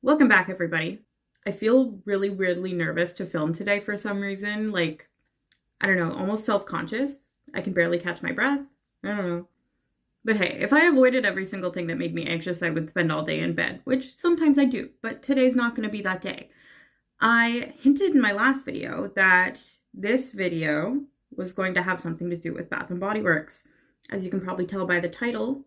Welcome back, everybody. I feel really weirdly nervous to film today for some reason. Like, I don't know, almost self-conscious. I can barely catch my breath. I don't know. But hey, if I avoided every single thing that made me anxious, I would spend all day in bed, which sometimes I do, but today's not going to be that day. I hinted in my last video that this video was going to have something to do with Bath & Body Works. As you can probably tell by the title,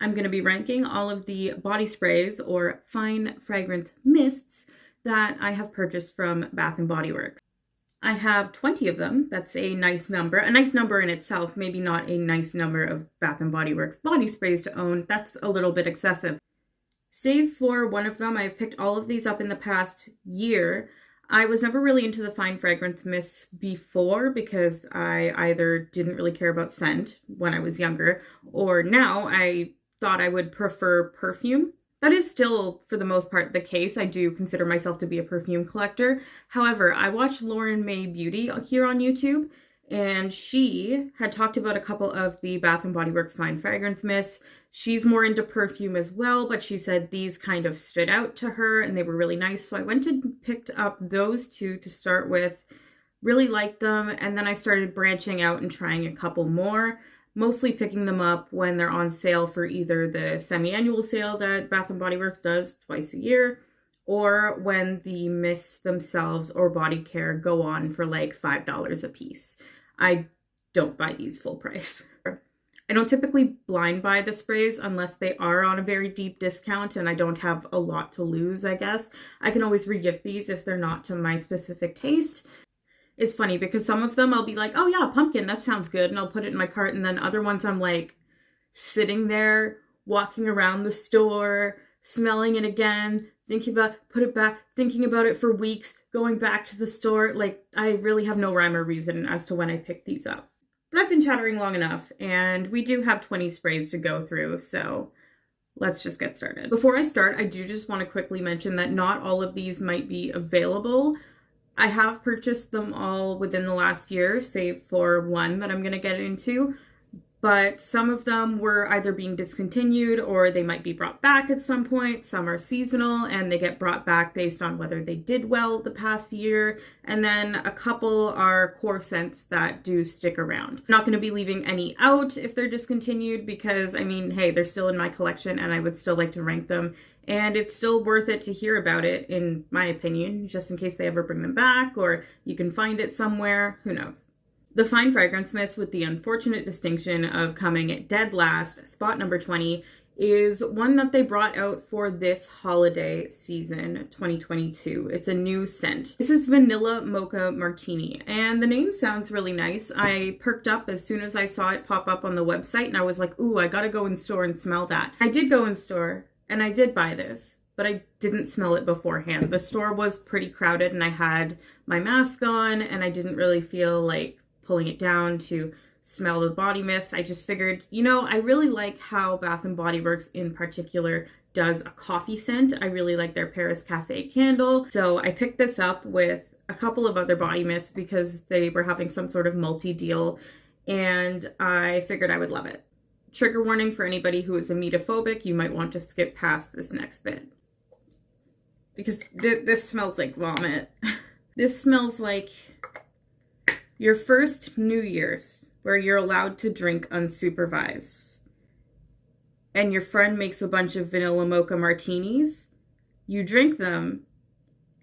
I'm going to be ranking all of the body sprays or fine fragrance mists that I have purchased from Bath & Body Works. I have 20 of them. That's a nice number in itself, maybe not a nice number of Bath & Body Works body sprays to own. That's a little bit excessive. Save for one of them, I've picked all of these up in the past year. I was never really into the fine fragrance mists before because I either didn't really care about scent when I was younger, or now I thought I would prefer perfume. That is still, for the most part, the case. I do consider myself to be a perfume collector. However, I watched Lauren May Beauty here on YouTube, and she had talked about a couple of the Bath & Body Works fine fragrance mists. She's more into perfume as well, but she said these kind of stood out to her and they were really nice. So I went and picked up those two to start with, really liked them, and then I started branching out and trying a couple more. Mostly picking them up when they're on sale for either the semi-annual sale that Bath & Body Works does twice a year, or when the mists themselves or body care go on for like $5 a piece. I don't buy these full price. I don't typically blind buy the sprays unless they are on a very deep discount and I don't have a lot to lose, I guess. I can always re-gift these if they're not to my specific taste. It's funny because some of them I'll be like, oh yeah, pumpkin, that sounds good, and I'll put it in my cart, and then other ones I'm like sitting there, walking around the store, smelling it again, thinking about, put it back, thinking about it for weeks, going back to the store. Like, I really have no rhyme or reason as to when I picked these up. But I've been chattering long enough, and we do have 20 sprays to go through, so let's just get started. Before I start, I do just want to quickly mention that not all of these might be available. I have purchased them all within the last year, save for one that I'm going to get into, but some of them were either being discontinued or they might be brought back at some point. Some are seasonal and they get brought back based on whether they did well the past year, and then a couple are core scents that do stick around. I'm not going to be leaving any out if they're discontinued because, I mean, hey, they're still in my collection and I would still like to rank them. And it's still worth it to hear about it, in my opinion, just in case they ever bring them back or you can find it somewhere. Who knows? The fine fragrance mist, with the unfortunate distinction of coming dead last, spot number 20, is one that they brought out for this holiday season 2022. It's a new scent. This is Vanilla Mocha Martini, and the name sounds really nice. I perked up as soon as I saw it pop up on the website, and I was like, ooh, I gotta go in store and smell that. I did go in store. And I did buy this, but I didn't smell it beforehand. The store was pretty crowded and I had my mask on and I didn't really feel like pulling it down to smell the body mist. I just figured, you know, I really like how Bath & Body Works in particular does a coffee scent. I really like their Paris Cafe candle. So I picked this up with a couple of other body mists because they were having some sort of multi-deal and I figured I would love it. Trigger warning for anybody who is emetophobic, you might want to skip past this next bit. Because this smells like vomit. This smells like your first New Year's, where you're allowed to drink unsupervised. And your friend makes a bunch of vanilla mocha martinis. You drink them,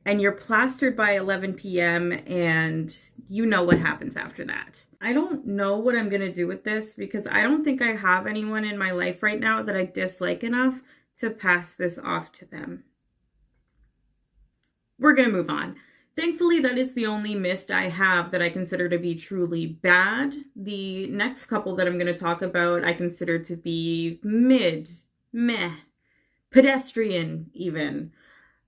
and you're plastered by 11 p.m., and you know what happens after that. I don't know what I'm going to do with this because I don't think I have anyone in my life right now that I dislike enough to pass this off to them. We're going to move on. Thankfully, that is the only mist I have that I consider to be truly bad. The next couple that I'm going to talk about I consider to be meh, pedestrian even.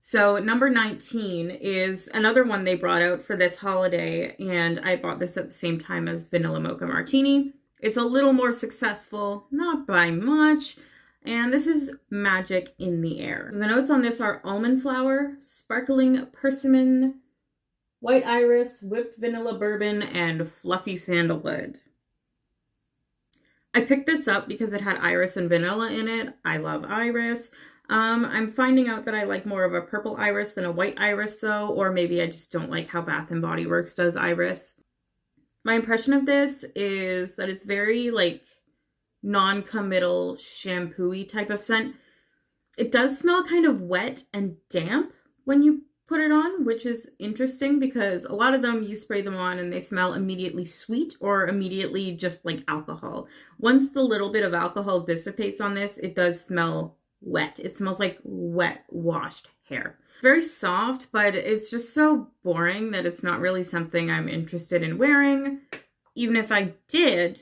So number 19 is another one they brought out for this holiday, and I bought this at the same time as Vanilla Mocha Martini. It's a little more successful, not by much, and this is Magic in the Air. So the notes on this are almond flower, sparkling persimmon, white iris, whipped vanilla bourbon, and fluffy sandalwood. I picked this up because it had iris and vanilla in it. I love iris. I'm finding out that I like more of a purple iris than a white iris though, or maybe I just don't like how Bath & Body Works does iris. My impression of this is that it's very like non-committal shampoo-y type of scent. It does smell kind of wet and damp when you put it on, which is interesting because a lot of them you spray them on and they smell immediately sweet or immediately just like alcohol. Once the little bit of alcohol dissipates on this, it does smell wet. It smells like wet washed hair. Very soft, but it's just so boring that it's not really something I'm interested in wearing. Even if I did,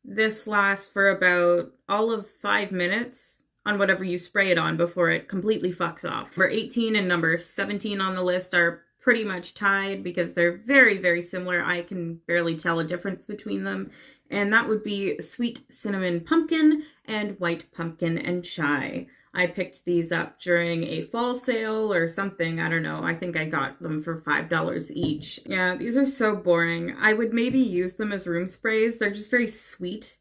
this lasts for about all of 5 minutes on whatever you spray it on before it completely fucks off. Number 18 and number 17 on the list are pretty much tied because they're very, very similar. I can barely tell a difference between them. And that would be Sweet Cinnamon Pumpkin and White Pumpkin and Chai. I picked these up during a fall sale or something. I don't know. I think I got them for $5 each. Yeah, these are so boring. I would maybe use them as room sprays. They're just very sweet.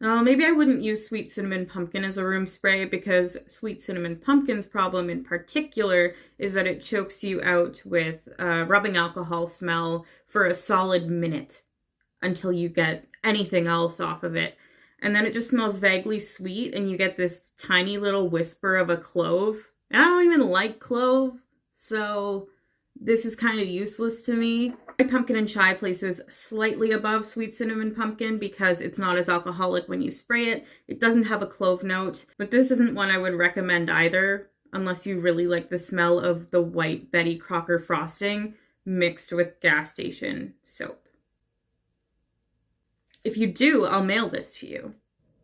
Maybe I wouldn't use Sweet Cinnamon Pumpkin as a room spray because Sweet Cinnamon Pumpkin's problem in particular is that it chokes you out with rubbing alcohol smell for a solid minute until you get anything else off of it. And then it just smells vaguely sweet and you get this tiny little whisper of a clove. And I don't even like clove, so this is kind of useless to me. White Pumpkin and Chai places slightly above Sweet Cinnamon Pumpkin because it's not as alcoholic when you spray it. It doesn't have a clove note, but this isn't one I would recommend either unless you really like the smell of the white Betty Crocker frosting mixed with gas station soap. If you do, I'll mail this to you.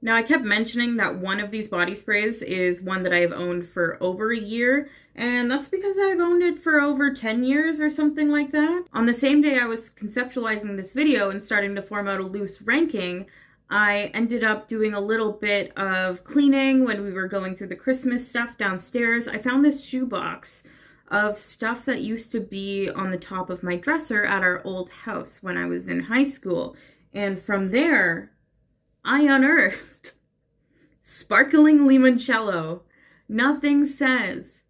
Now, I kept mentioning that one of these body sprays is one that I have owned for over a year, and that's because I've owned it for over 10 years or something like that. On the same day I was conceptualizing this video and starting to form out a loose ranking, I ended up doing a little bit of cleaning when we were going through the Christmas stuff downstairs. I found this shoebox of stuff that used to be on the top of my dresser at our old house when I was in high school. And from there, I unearthed Sparkling Limoncello. Nothing says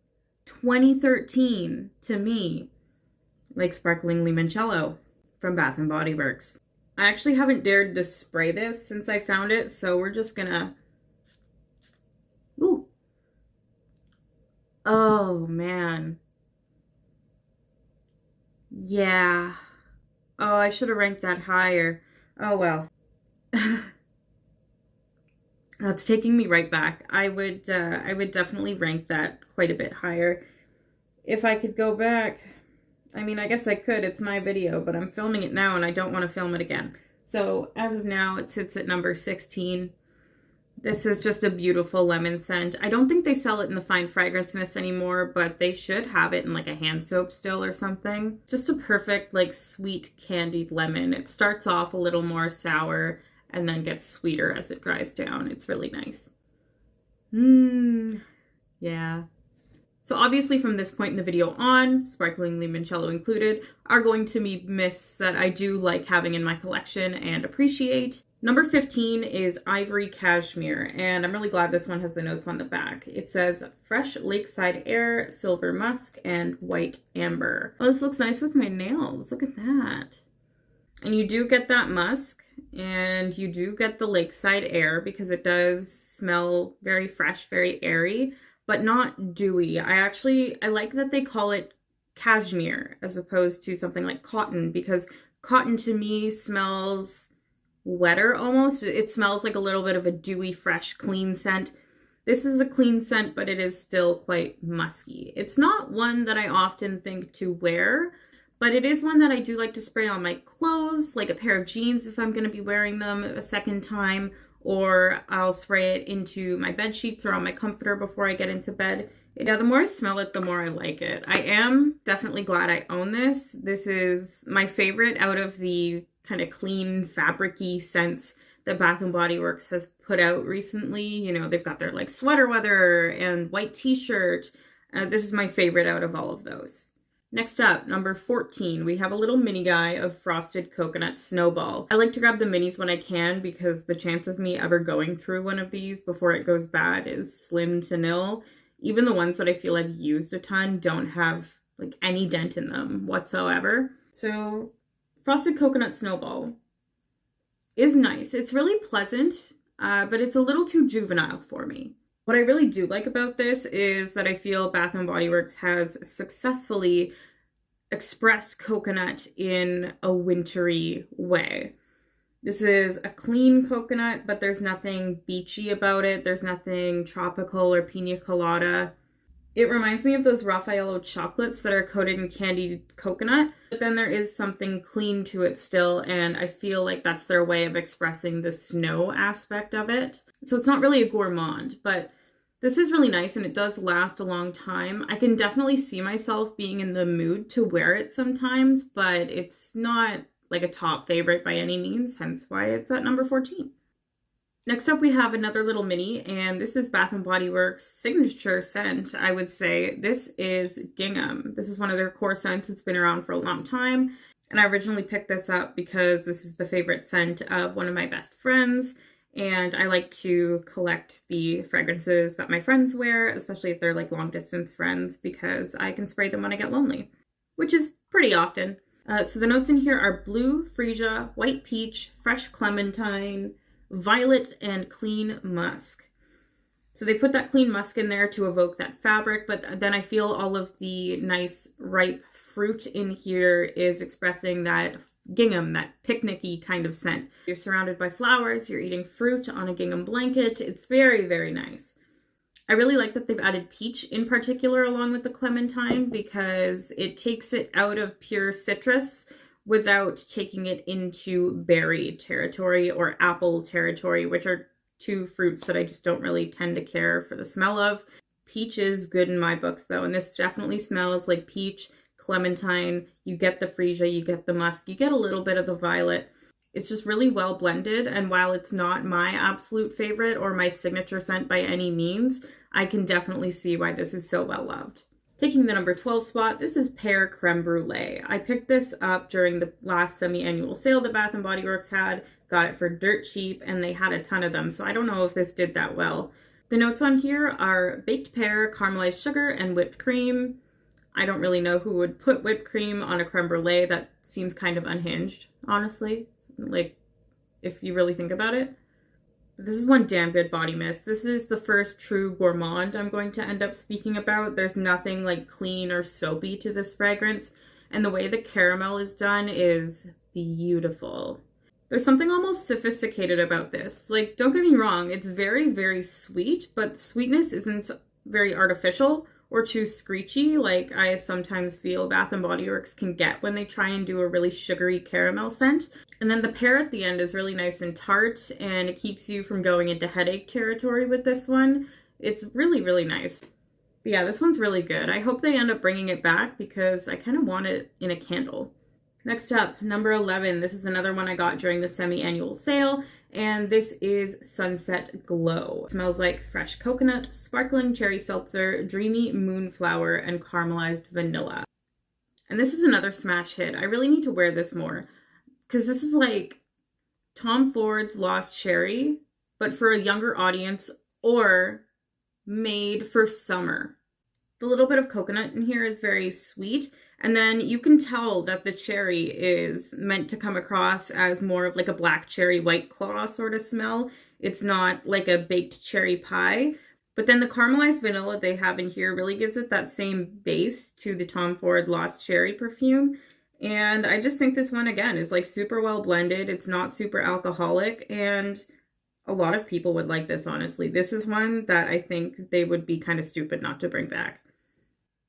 2013 to me like Sparkling Limoncello from Bath & Body Works. I actually haven't dared to spray this since I found it, so we're just gonna... Ooh. Oh, man. Yeah. Oh, I should have ranked that higher. Oh, well. That's taking me right back. I would definitely rank that quite a bit higher. If I could go back, I mean, I guess I could. It's my video, but I'm filming it now and I don't want to film it again. So as of now, it sits at number 16. This is just a beautiful lemon scent. I don't think they sell it in the fine fragrance mist anymore, but they should have it in like a hand soap still or something. Just a perfect like sweet candied lemon. It starts off a little more sour and then gets sweeter as it dries down. It's really nice. Yeah. So obviously from this point in the video on, Sparkling Limoncello included, are going to be mists that I do like having in my collection and appreciate. Number 15 is Ivory Cashmere, and I'm really glad this one has the notes on the back. It says fresh lakeside air, silver musk, and white amber. Oh, this looks nice with my nails. Look at that. And you do get that musk, and you do get the lakeside air because it does smell very fresh, very airy, but not dewy. I like that they call it cashmere as opposed to something like cotton, because cotton to me smells wetter almost. It smells like a little bit of a dewy, fresh, clean scent. This is a clean scent, but it is still quite musky. It's not one that I often think to wear, but it is one that I do like to spray on my clothes, like a pair of jeans if I'm going to be wearing them a second time, or I'll spray it into my bed sheets or on my comforter before I get into bed. Yeah, the more I smell it, the more I like it. I am definitely glad I own this. This is my favorite out of the kind of clean, fabric-y scents that Bath & Body Works has put out recently. You know, they've got their like sweater weather and white t-shirt. This is my favorite out of all of those. Next up, number 14, we have a little mini guy of Frosted Coconut Snowball. I like to grab the minis when I can because the chance of me ever going through one of these before it goes bad is slim to nil. Even the ones that I feel I've used a ton don't have like any dent in them whatsoever. So Frosted Coconut Snowball is nice. It's really pleasant, but it's a little too juvenile for me. What I really do like about this is that I feel Bath & Body Works has successfully expressed coconut in a wintry way. This is a clean coconut, but there's nothing beachy about it. There's nothing tropical or pina colada. It reminds me of those Raffaello chocolates that are coated in candied coconut, but then there is something clean to it still, and I feel like that's their way of expressing the snow aspect of it. So it's not really a gourmand, but this is really nice and it does last a long time. I can definitely see myself being in the mood to wear it sometimes, but it's not like a top favorite by any means, hence why it's at number 14. Next up, we have another little mini, and this is Bath & Body Works' signature scent, I would say. This is Gingham. This is one of their core scents. It's been around for a long time, and I originally picked this up because this is the favorite scent of one of my best friends, and I like to collect the fragrances that my friends wear, especially if they're like long-distance friends, because I can spray them when I get lonely, which is pretty often. So the notes in here are blue freesia, white peach, fresh clementine, violet, and clean musk. So they put that clean musk in there to evoke that fabric, but then I feel all of the nice ripe fruit in here is expressing that gingham, that picnicky kind of scent. You're surrounded by flowers, you're eating fruit on a gingham blanket. It's very, very nice. I really like that they've added peach in particular along with the clementine because it takes it out of pure citrus without taking it into berry territory or apple territory, which are two fruits that I just don't really tend to care for the smell of. Peach is good in my books though, and this definitely smells like peach, clementine. You get the freesia, you get the musk, you get a little bit of the violet. It's just really well blended, and while it's not my absolute favorite or my signature scent by any means, I can definitely see why this is so well loved. Taking the number 12 spot, this is Pear Creme Brulee. I picked this up during the last semi-annual sale that Bath & Body Works had, got it for dirt cheap, and they had a ton of them, so I don't know if this did that well. The notes on here are baked pear, caramelized sugar, and whipped cream. I don't really know who would put whipped cream on a creme brulee. That seems kind of unhinged, honestly, like, if you really think about it. This is one damn good body mist. This is the first true gourmand I'm going to end up speaking about. There's nothing like clean or soapy to this fragrance, and the way the caramel is done is beautiful. There's something almost sophisticated about this. Like, don't get me wrong, it's very, very sweet, but the sweetness isn't very artificial or too screechy like I sometimes feel Bath & Body Works can get when they try and do a really sugary caramel scent. And then the pear at the end is really nice and tart, and it keeps you from going into headache territory with this one. It's really, really nice. But yeah, this one's really good. I hope they end up bringing it back because I kind of want it in a candle. Next up, number 11. This is another one I got during the semi-annual sale, and this is Sunset Glow. It smells like fresh coconut, sparkling cherry seltzer, dreamy moonflower, and caramelized vanilla. And this is another smash hit. I really need to wear this more because this is like Tom Ford's Lost Cherry, but for a younger audience or made for summer. The little bit of coconut in here is very sweet, and then you can tell that the cherry is meant to come across as more of like a black cherry White Claw sort of smell. It's not like a baked cherry pie, but then the caramelized vanilla they have in here really gives it that same base to the Tom Ford Lost Cherry perfume. And I just think this one, again, is like super well blended. It's not super alcoholic, and a lot of people would like this, honestly. This is one that I think they would be kind of stupid not to bring back.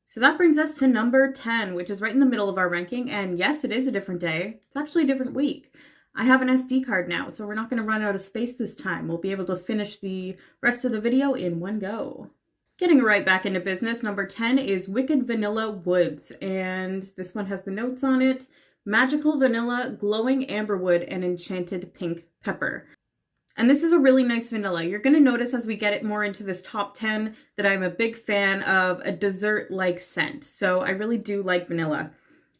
So that brings us to number 10, which is right in the middle of our ranking. And yes, it is a different day. It's actually a different week. I have an SD card now, so we're not going to run out of space this time. We'll be able to finish the rest of the video in one go. Getting right back into business, number 10 is Wicked Vanilla Woods. And this one has the notes on it: magical vanilla, glowing amberwood, and enchanted pink pepper. And this is a really nice vanilla. You're going to notice as we get it more into this top 10 that I'm a big fan of a dessert-like scent. So I really do like vanilla.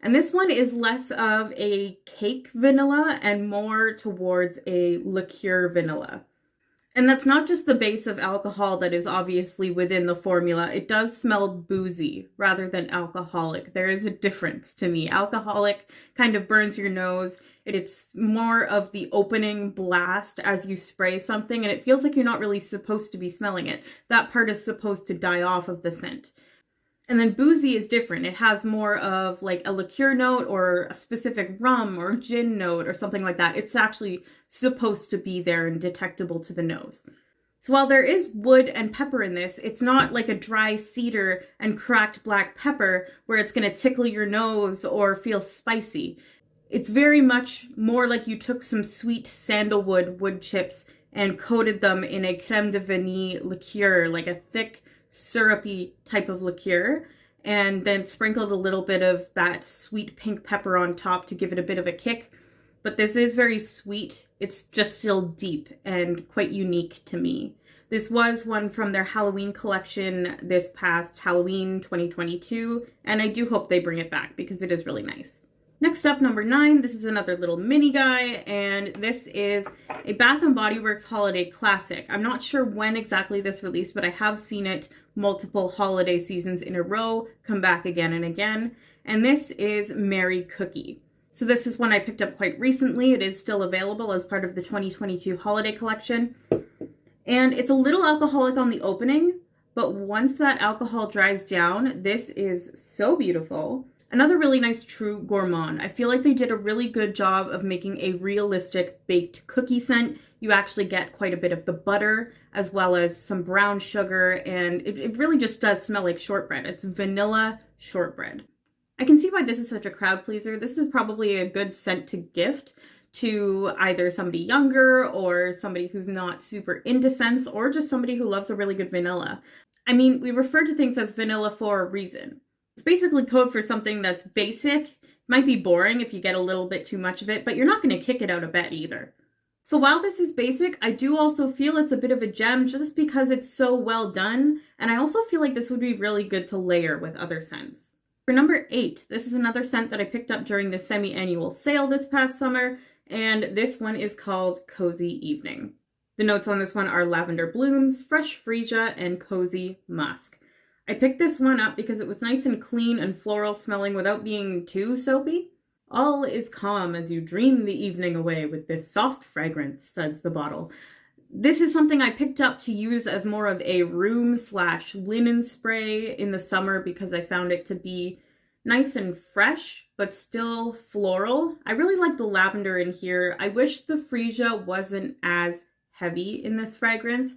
And this one is less of a cake vanilla and more towards a liqueur vanilla. And that's not just the base of alcohol that is obviously within the formula. It does smell boozy rather than alcoholic. There is a difference to me. Alcoholic kind of burns your nose. It's more of the opening blast as you spray something, and it feels like you're not really supposed to be smelling it. That part is supposed to die off of the scent. And then boozy is different. It has more of like a liqueur note or a specific rum or gin note or something like that. It's actually supposed to be there and detectable to the nose. So while there is wood and pepper in this, it's not like a dry cedar and cracked black pepper where it's going to tickle your nose or feel spicy. It's very much more like you took some sweet sandalwood wood chips and coated them in a creme de vanille liqueur, like a thick, syrupy type of liqueur, and then sprinkled a little bit of that sweet pink pepper on top to give it a bit of a kick. But this is very sweet. It's just still deep and quite unique to me. This was one from their Halloween collection this past Halloween 2022, and I do hope they bring it back because it is really nice. Next up, number 9, this is another little mini guy, and this is a Bath & Body Works holiday classic. I'm not sure when exactly this released, but I have seen it multiple holiday seasons in a row, come back again and again, and this is Merry Cookie. So this is one I picked up quite recently. It is still available as part of the 2022 holiday collection, and it's a little alcoholic on the opening, but once that alcohol dries down, this is so beautiful. Another really nice true gourmand. I feel like they did a really good job of making a realistic baked cookie scent. You actually get quite a bit of the butter as well as some brown sugar, and it really just does smell like shortbread. It's vanilla shortbread. I can see why this is such a crowd pleaser. This is probably a good scent to gift to either somebody younger or somebody who's not super into scents or just somebody who loves a really good vanilla. I mean, we refer to things as vanilla for a reason. It's basically code for something that's basic. Might be boring if you get a little bit too much of it, but you're not going to kick it out of bed either. So while this is basic, I do also feel it's a bit of a gem just because it's so well done, and I also feel like this would be really good to layer with other scents. For number 8, this is another scent that I picked up during the semi-annual sale this past summer, and this one is called Cozy Evening. The notes on this one are lavender blooms, fresh freesia, and cozy musk. I picked this one up because it was nice and clean and floral smelling without being too soapy. All is calm as you dream the evening away with this soft fragrance, says the bottle. This is something I picked up to use as more of a room/linen spray in the summer because I found it to be nice and fresh, but still floral. I really like the lavender in here. I wish the freesia wasn't as heavy in this fragrance.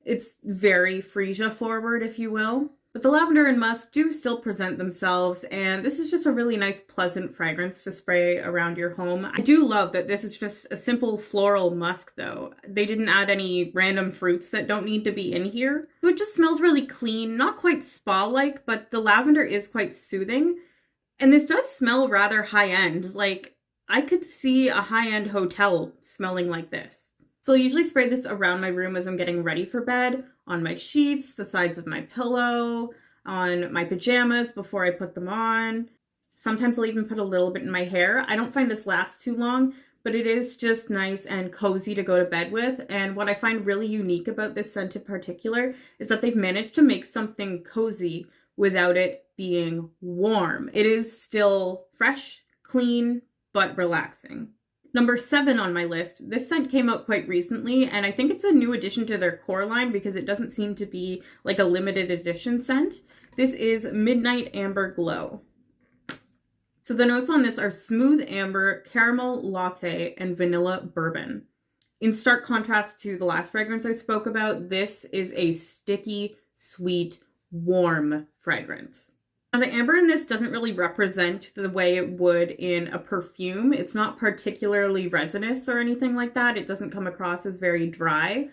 It's very freesia forward, if you will. But the lavender and musk do still present themselves, and this is just a really nice, pleasant fragrance to spray around your home. I do love that this is just a simple floral musk, though. They didn't add any random fruits that don't need to be in here. So it just smells really clean, not quite spa-like, but the lavender is quite soothing. And this does smell rather high-end. Like, I could see a high-end hotel smelling like this. So I usually spray this around my room as I'm getting ready for bed, on my sheets, the sides of my pillow, on my pajamas before I put them on. Sometimes I'll even put a little bit in my hair. I don't find this lasts too long, but it is just nice and cozy to go to bed with. And what I find really unique about this scent in particular is that they've managed to make something cozy without it being warm. It is still fresh, clean, but relaxing. Number 7 on my list, this scent came out quite recently, and I think it's a new addition to their core line because it doesn't seem to be like a limited edition scent. This is Midnight Amber Glow. So the notes on this are smooth amber, caramel latte, and vanilla bourbon. In stark contrast to the last fragrance I spoke about, this is a sticky, sweet, warm fragrance. Now, the amber in this doesn't really represent the way it would in a perfume. It's not particularly resinous or anything like that. It doesn't come across as very dry.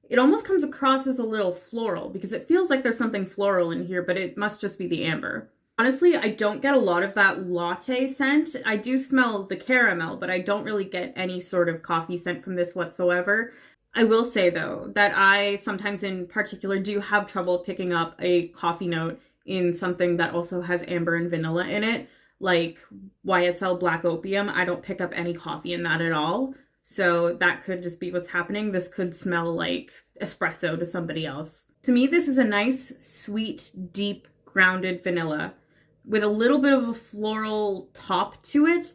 It almost comes across as a little floral because it feels like there's something floral in here, but it must just be the amber. Honestly, I don't get a lot of that latte scent. I do smell the caramel, but I don't really get any sort of coffee scent from this whatsoever. I will say, though, that I sometimes in particular do have trouble picking up a coffee note in something that also has amber and vanilla in it, like YSL Black Opium. I don't pick up any coffee in that at all. So that could just be what's happening. This could smell like espresso to somebody else. To me, this is a nice, sweet, deep, grounded vanilla with a little bit of a floral top to it.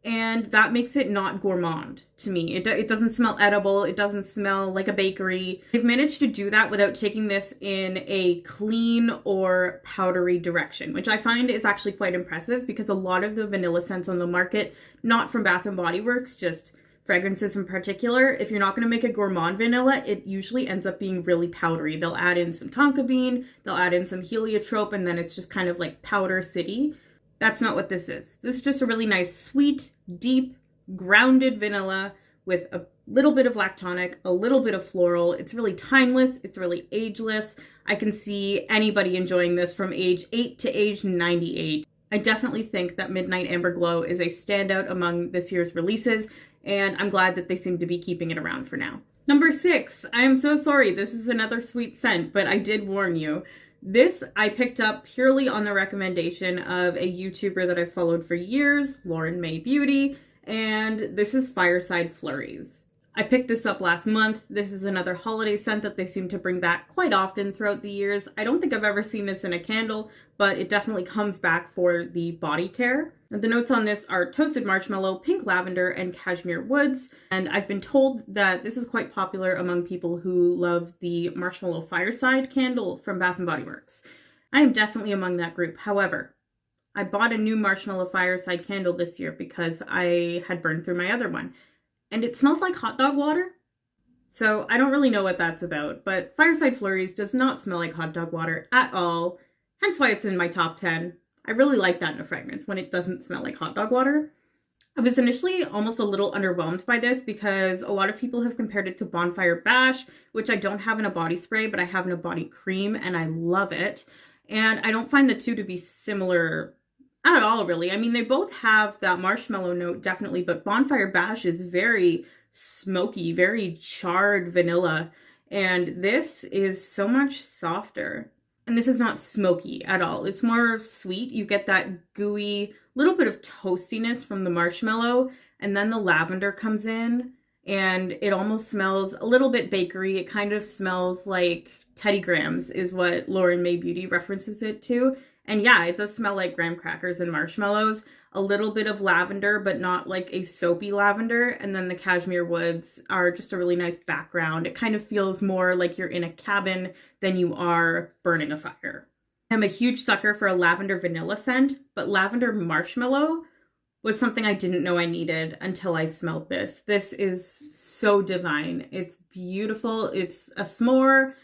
And that makes it not gourmand to me. It doesn't smell edible. It doesn't smell like a bakery. They've managed to do that without taking this in a clean or powdery direction, which I find is actually quite impressive because a lot of the vanilla scents on the market, not from Bath & Body Works, just fragrances in particular, if you're not going to make a gourmand vanilla, it usually ends up being really powdery. They'll add in some tonka bean, they'll add in some heliotrope, and then it's just kind of like powder city. That's not what this is. This is just a really nice, sweet, deep, grounded vanilla with a little bit of lactonic, a little bit of floral. It's really timeless. It's really ageless. I can see anybody enjoying this from age 8 to age 98. I definitely think that Midnight Amber Glow is a standout among this year's releases, and I'm glad that they seem to be keeping it around for now. Number 6, I am so sorry. This is another sweet scent, but I did warn you. This I picked up purely on the recommendation of a YouTuber that I've followed for years, Lauren May Beauty, and this is Fireside Flurries. I picked this up last month. This is another holiday scent that they seem to bring back quite often throughout the years. I don't think I've ever seen this in a candle, but it definitely comes back for the body care. The notes on this are toasted marshmallow, pink lavender, and cashmere woods. And I've been told that this is quite popular among people who love the marshmallow fireside candle from Bath & Body Works. I am definitely among that group. However, I bought a new marshmallow fireside candle this year because I had burned through my other one. And it smells like hot dog water. So I don't really know what that's about, but Fireside Flurries does not smell like hot dog water at all. Hence why it's in my top 10. I really like that in a fragrance when it doesn't smell like hot dog water. I was initially almost a little underwhelmed by this because a lot of people have compared it to Bonfire Bash, which I don't have in a body spray, but I have in a body cream and I love it. And I don't find the two to be similar at all, really. I mean, they both have that marshmallow note, definitely, but Bonfire Bash is very smoky, very charred vanilla, and this is so much softer. And this is not smoky at all. It's more sweet. You get that gooey, little bit of toastiness from the marshmallow, and then the lavender comes in, and it almost smells a little bit bakery. It kind of smells like Teddy Grahams is what Lauren May Beauty references it to. And yeah, it does smell like graham crackers and marshmallows. A little bit of lavender, but not like a soapy lavender. And then the cashmere woods are just a really nice background. It kind of feels more like you're in a cabin than you are burning a fire. I'm a huge sucker for a lavender vanilla scent, but lavender marshmallow was something I didn't know I needed until I smelled this. This is so divine. It's beautiful. It's a s'more,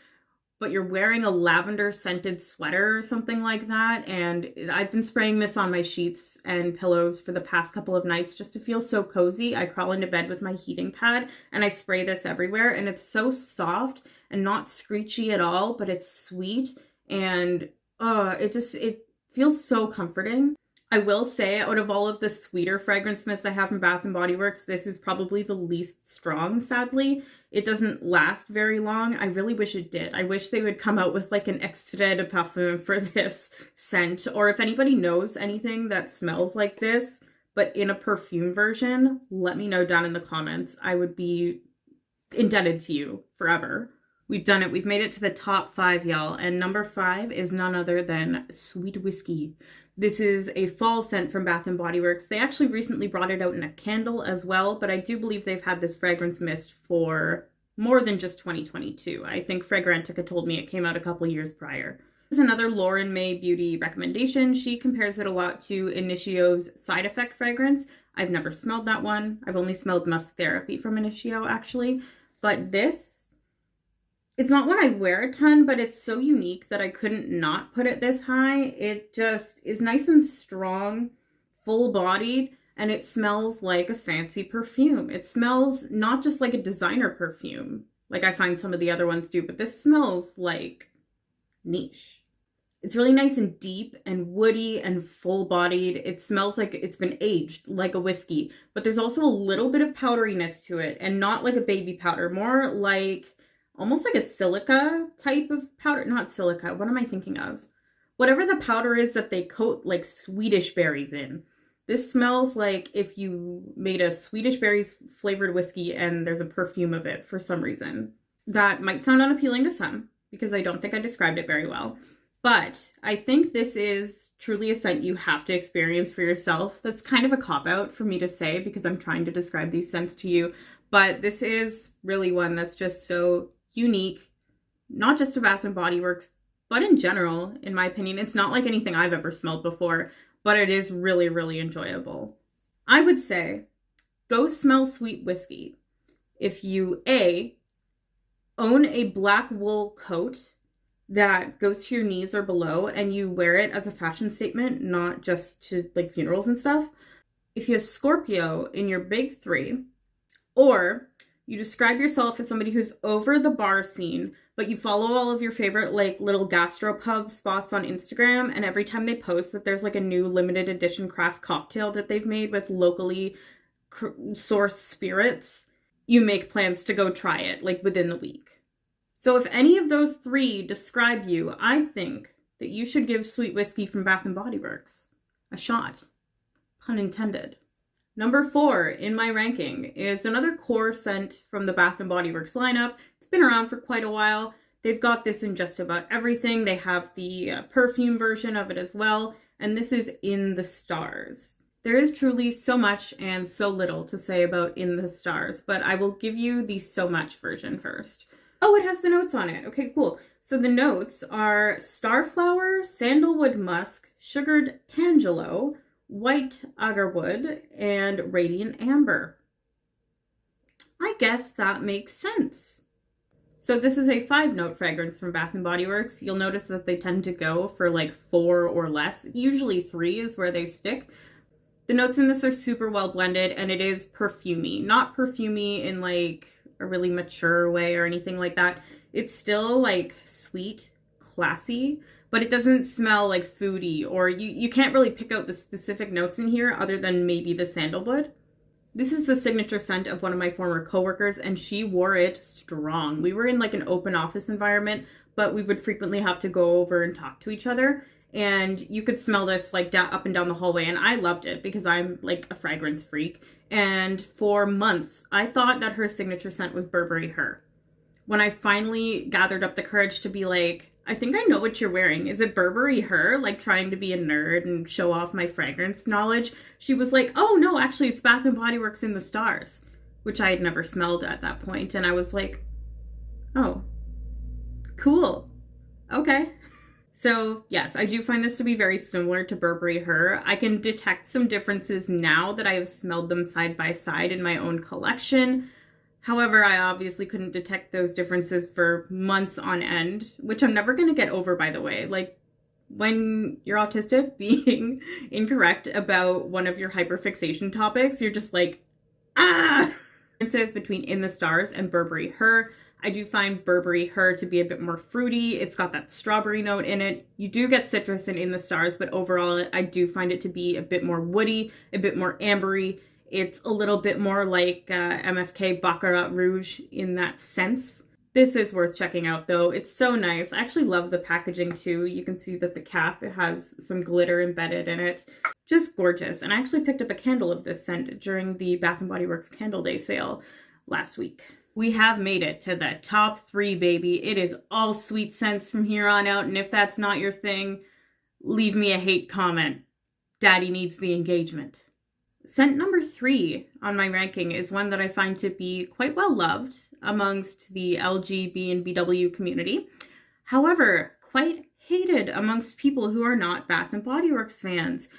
but you're wearing a lavender scented sweater or something like that. And I've been spraying this on my sheets and pillows for the past couple of nights just to feel so cozy. I crawl into bed with my heating pad and I spray this everywhere. And it's so soft and not screechy at all, but it's sweet. And it feels so comforting. I will say, out of all of the sweeter fragrance mists I have from Bath & Body Works, this is probably the least strong, sadly. It doesn't last very long. I really wish it did. I wish they would come out with like an extrait de parfum for this scent. Or if anybody knows anything that smells like this, but in a perfume version, let me know down in the comments. I would be indebted to you forever. We've done it. We've made it to the top 5, y'all. And number 5 is none other than Sweet Whiskey. This is a fall scent from Bath & Body Works. They actually recently brought it out in a candle as well, but I do believe they've had this fragrance mist for more than just 2022. I think Fragrantica told me it came out a couple years prior. This is another Lauren May Beauty recommendation. She compares it a lot to Initio's Side Effect fragrance. I've never smelled that one. I've only smelled Musk Therapy from Initio, actually. But this, it's not one I wear a ton, but it's so unique that I couldn't not put it this high. It just is nice and strong, full-bodied, and it smells like a fancy perfume. It smells not just like a designer perfume, like I find some of the other ones do, but this smells like niche. It's really nice and deep and woody and full-bodied. It smells like it's been aged, like a whiskey, but there's also a little bit of powderiness to it, and not like a baby powder, more like almost like a silica type of powder. Not silica, what am I thinking of? Whatever the powder is that they coat like Swedish berries in. This smells like if you made a Swedish berries flavored whiskey and there's a perfume of it for some reason. That might sound unappealing to some because I don't think I described it very well. But I think this is truly a scent you have to experience for yourself. That's kind of a cop-out for me to say because I'm trying to describe these scents to you. But this is really one that's just so unique, not just to Bath & Body Works, but in general, in my opinion. It's not like anything I've ever smelled before, but it is really, really enjoyable. I would say, go smell sweet whiskey. If you, A, own a black wool coat that goes to your knees or below and you wear it as a fashion statement, not just to like funerals and stuff. If you have Scorpio in your big three, or you describe yourself as somebody who's over the bar scene, but you follow all of your favorite like little gastropub spots on Instagram, and every time they post that there's like a new limited edition craft cocktail that they've made with locally sourced spirits, you make plans to go try it like within the week. So if any of those three describe you, I think that you should give sweet whiskey from Bath & Body Works a shot. Pun intended. Number 4 in my ranking is another core scent from the Bath & Body Works lineup. It's been around for quite a while. They've got this in just about everything. They have the perfume version of it as well, and this is In the Stars. There is truly so much and so little to say about In the Stars, but I will give you the so much version first. Oh, it has the notes on it. Okay, cool. So the notes are starflower, sandalwood musk, sugared tangelo, white agarwood, and radiant amber. I guess that makes sense. So this is a 5-note fragrance from Bath & Body Works. You'll notice that they tend to go for like 4 or less. Usually 3 is where they stick. The notes in this are super well blended, and it is perfumey. Not perfumey in like a really mature way or anything like that. It's still like sweet, classy, but it doesn't smell like foodie, or you can't really pick out the specific notes in here other than maybe the sandalwood. This is the signature scent of one of my former coworkers, and she wore it strong. We were in like an open office environment, but we would frequently have to go over and talk to each other. And you could smell this like up and down the hallway, and I loved it because I'm like a fragrance freak. And for months, I thought that her signature scent was Burberry Her. When I finally gathered up the courage to be like, I think I know what you're wearing. Is it Burberry Her? Like trying to be a nerd and show off my fragrance knowledge. She was like, oh no, actually it's Bath & Body Works In the Stars, which I had never smelled at that point. And I was like, oh, cool. Okay. So yes, I do find this to be very similar to Burberry Her. I can detect some differences now that I have smelled them side by side in my own collection. However, I obviously couldn't detect those differences for months on end, which I'm never going to get over, by the way. Like, when you're autistic, being incorrect about one of your hyperfixation topics, you're just like, ah! Differences between In the Stars and Burberry Her. I do find Burberry Her to be a bit more fruity. It's got that strawberry note in it. You do get citrus in the Stars, but overall I do find it to be a bit more woody, a bit more ambery. It's a little bit more like MFK Baccarat Rouge in that sense. This is worth checking out though. It's so nice. I actually love the packaging too. You can see that the cap has some glitter embedded in it. Just gorgeous. And I actually picked up a candle of this scent during the Bath & Body Works Candle Day sale last week. We have made it to the top 3, baby. It is all sweet scents from here on out, and if that's not your thing, leave me a hate comment. Daddy needs the engagement. Scent number 3 on my ranking is one that I find to be quite well loved amongst the LGB and BW community. However, quite hated amongst people who are not Bath & Body Works fans.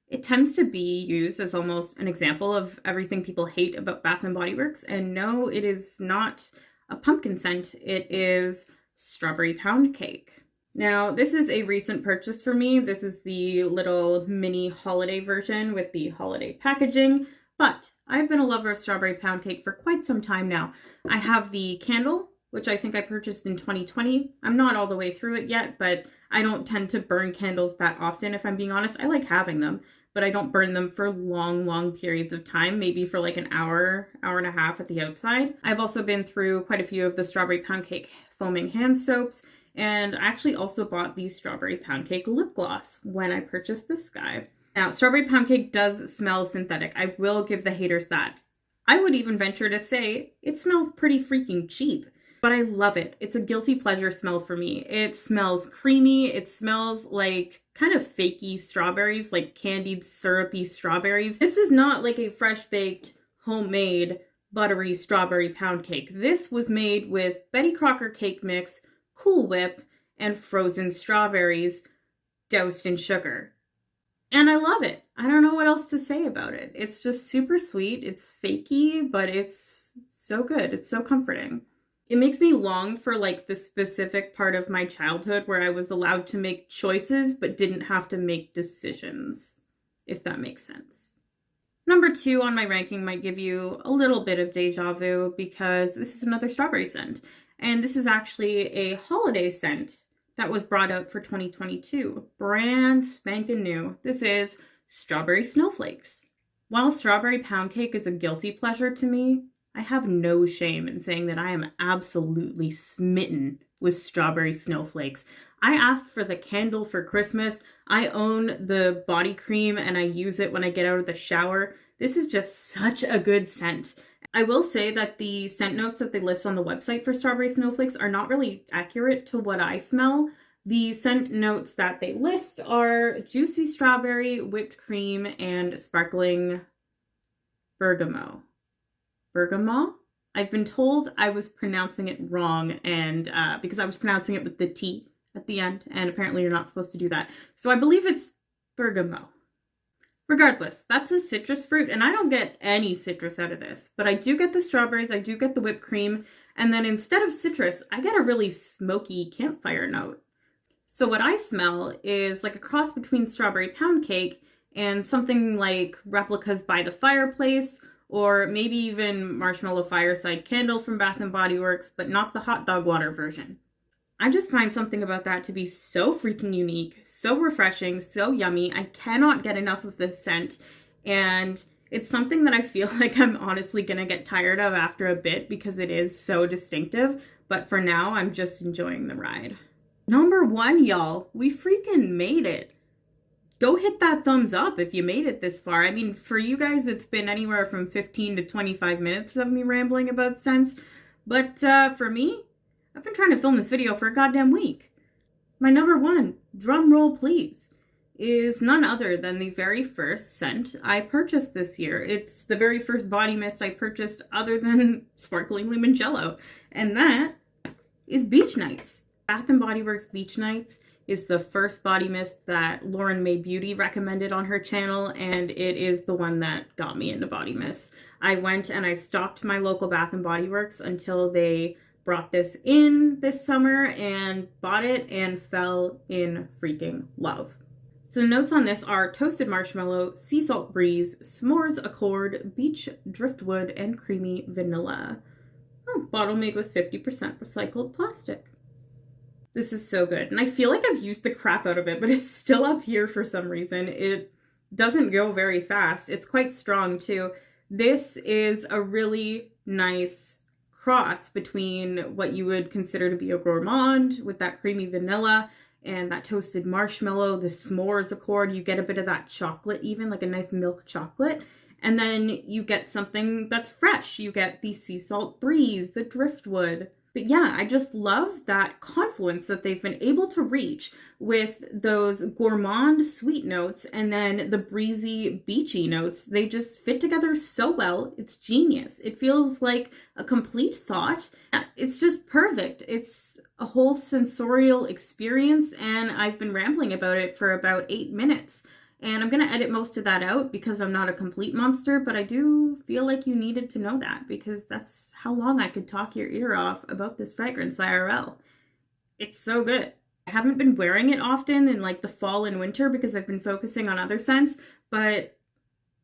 It tends to be used as almost an example of everything people hate about Bath & Body Works. And no, it is not a pumpkin scent. It is strawberry pound cake. Now, this is a recent purchase for me. This is the little mini holiday version with the holiday packaging. But I've been a lover of strawberry pound cake for quite some time now. I have the candle, which I think I purchased in 2020. I'm not all the way through it yet, but I don't tend to burn candles that often, if I'm being honest. I like having them, but I don't burn them for long periods of time, maybe for like an hour, hour and a half at the outside. I've also been through quite a few of the strawberry pound cake foaming hand soaps, and I actually also bought the strawberry pound cake lip gloss when I purchased this guy. Now, strawberry pound cake does smell synthetic. I will give the haters that. I would even venture to say it smells pretty freaking cheap, but I love it. It's a guilty pleasure smell for me. It smells creamy. It smells like kind of fakey strawberries, like candied syrupy strawberries. This is not like a fresh baked, homemade, buttery strawberry pound cake. This was made with Betty Crocker cake mix, Cool Whip, and frozen strawberries doused in sugar. And I love it. I don't know what else to say about it. It's just super sweet. It's fakey, but it's so good. It's so comforting. It makes me long for like the specific part of my childhood where I was allowed to make choices but didn't have to make decisions, if that makes sense. Number 2 on my ranking might give you a little bit of deja vu because this is another strawberry scent. And this is actually a holiday scent that was brought out for 2022. Brand spanking new. This is Strawberry Snowflakes. While strawberry pound cake is a guilty pleasure to me, I have no shame in saying that I am absolutely smitten with strawberry snowflakes. I asked for the candle for Christmas. I own the body cream and I use it when I get out of the shower. This is just such a good scent. I will say that the scent notes that they list on the website for strawberry snowflakes are not really accurate to what I smell. The scent notes that they list are juicy strawberry, whipped cream, and sparkling bergamot. Bergamot? I've been told I was pronouncing it wrong, and because I was pronouncing it with the T at the end, and apparently you're not supposed to do that. So I believe it's bergamot. Regardless, that's a citrus fruit, and I don't get any citrus out of this, but I do get the strawberries, I do get the whipped cream, and then instead of citrus, I get a really smoky campfire note. So what I smell is like a cross between strawberry pound cake and something like Replicas by the Fireplace, or maybe even Marshmallow Fireside Candle from Bath & Body Works, but not the hot dog water version. I just find something about that to be so freaking unique, so refreshing, so yummy. I cannot get enough of this scent, and it's something that I feel like I'm honestly gonna get tired of after a bit because it is so distinctive, but for now, I'm just enjoying the ride. Number 1, y'all, we freaking made it. Go hit that thumbs up if you made it this far. I mean, for you guys, it's been anywhere from 15 to 25 minutes of me rambling about scents, but for me, I've been trying to film this video for a goddamn week. My number 1, drum roll please, is none other than the very first scent I purchased this year. It's the very first body mist I purchased other than sparkling limoncello, and that is Beach Nights. Bath & Body Works Beach Nights is the first body mist that Lauren May Beauty recommended on her channel, and it is the one that got me into body mists. I went and I stalked my local Bath & Body Works until they brought this in this summer and bought it and fell in freaking love. So the notes on this are toasted marshmallow, sea salt breeze, s'mores accord, beach driftwood, and creamy vanilla. Oh, bottle made with 50% recycled plastic. This is so good. And I feel like I've used the crap out of it, but it's still up here for some reason. It doesn't go very fast. It's quite strong too. This is a really nice cross between what you would consider to be a gourmand with that creamy vanilla and that toasted marshmallow, the s'mores accord. You get a bit of that chocolate, even like a nice milk chocolate. And then you get something that's fresh. You get the sea salt breeze, the driftwood. But yeah, I just love that confluence that they've been able to reach with those gourmand sweet notes and then the breezy, beachy notes. They just fit together so well. It's genius. It feels like a complete thought. It's just perfect. It's a whole sensorial experience, and I've been rambling about it for about 8 minutes. And I'm going to edit most of that out because I'm not a complete monster, but I do feel like you needed to know that because that's how long I could talk your ear off about this fragrance IRL. It's so good. I haven't been wearing it often in like the fall and winter because I've been focusing on other scents, but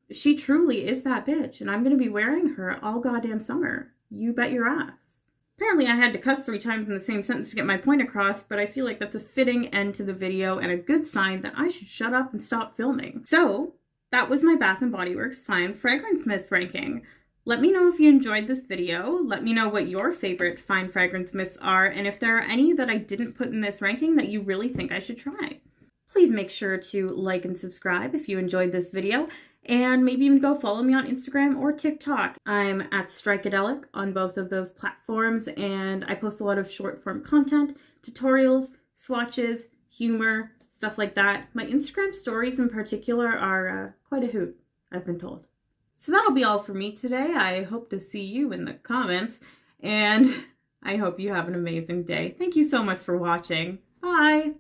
she truly is that bitch, and I'm going to be wearing her all goddamn summer. You bet your ass. Apparently I had to cuss 3 times in the same sentence to get my point across, but I feel like that's a fitting end to the video and a good sign that I should shut up and stop filming. So, that was my Bath & Body Works Fine Fragrance Mist ranking. Let me know if you enjoyed this video. Let me know what your favorite fine fragrance mists are, and if there are any that I didn't put in this ranking that you really think I should try. Please make sure to like and subscribe if you enjoyed this video, and maybe even go follow me on Instagram or TikTok. I'm at Strikeadelic on both of those platforms, and I post a lot of short form content, tutorials, swatches, humor, stuff like that. My Instagram stories in particular are quite a hoot, I've been told. So that'll be all for me today. I hope to see you in the comments, and I hope you have an amazing day. Thank you so much for watching. Bye!